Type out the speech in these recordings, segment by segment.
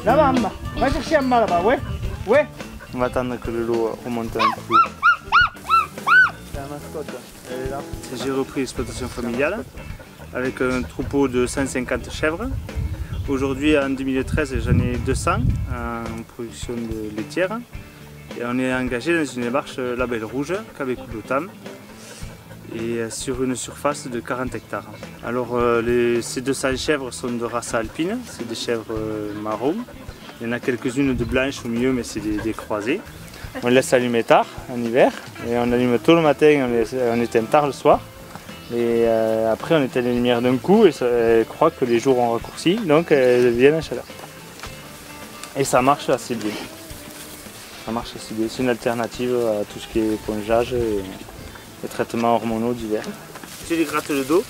Là-bas, Amma. Va chercher Amma là-bas, ouais. Ouais. On va attendre que le lot remonte un peu. C'est la mascotte, elle est là. J'ai repris l'exploitation familiale avec un troupeau de 150 chèvres. Aujourd'hui, en 2013, j'en ai 200 en production de laitière. Et on est engagé dans une démarche label rouge, Kabekulutam, et sur une surface de 40 hectares. Alors, ces 200 chèvres sont de race alpine, c'est des chèvres marron. Il y en a quelques-unes de blanches au milieu, mais c'est des croisées. On les laisse allumer tard, en hiver, et on allume tôt le matin, on éteint tard le soir. Et après, on éteint les lumières d'un coup, et elles croient que les jours ont raccourci, donc elles viennent à chaleur. Et ça marche assez bien. Ça marche assez bien. C'est une alternative à tout ce qui est pongeage et les traitements hormonaux d'hiver. Tu lui grattes le dos.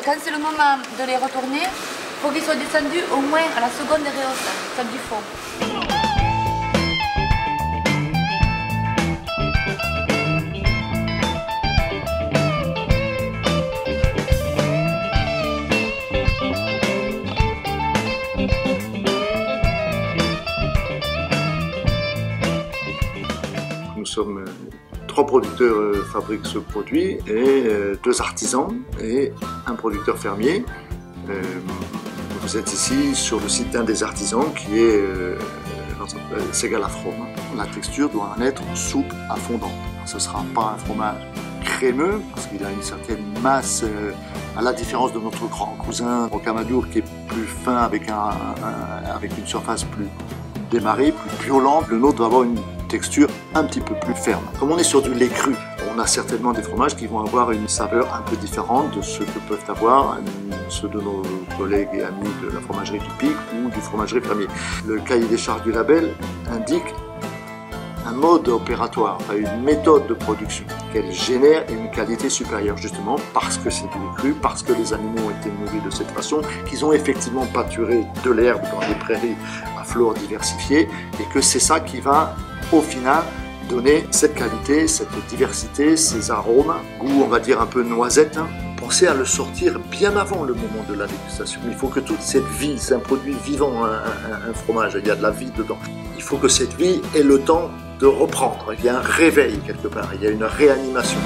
Quand c'est le moment de les retourner, il faut qu'ils soient descendus au moins à la seconde des réhaussants, celle du fond. Nous sommes 3 producteurs fabriquent ce produit et 2 artisans et un producteur fermier. Vous êtes ici sur le site d'un des artisans qui est Segalafrome. La texture doit en être souple à fondante. Ce ne sera pas un fromage crémeux parce qu'il a une certaine masse à la différence de notre grand cousin Rocamadour qui est plus fin avec une surface plus démarrée, plus violente. Le nôtre va avoir une texture un petit peu plus ferme. Comme on est sur du lait cru, on a certainement des fromages qui vont avoir une saveur un peu différente de ce que peuvent avoir ceux de nos collègues et amis de la fromagerie du Pic ou du fromagerie fermier. Le cahier des charges du label indique un mode opératoire, une méthode de production qu'elle génère une qualité supérieure justement parce que c'est du lait cru, parce que les animaux ont été nourris de cette façon, qu'ils ont effectivement pâturé de l'herbe dans des prairies à flore diversifiée et que c'est ça qui va au final donner cette qualité, cette diversité, ces arômes, goût on va dire un peu noisette. Pensez à le sortir bien avant le moment de la dégustation. Il faut que toute cette vie, c'est un produit vivant, un fromage, il y a de la vie dedans. Il faut que cette vie ait le temps de reprendre, il y a un réveil quelque part, il y a une réanimation.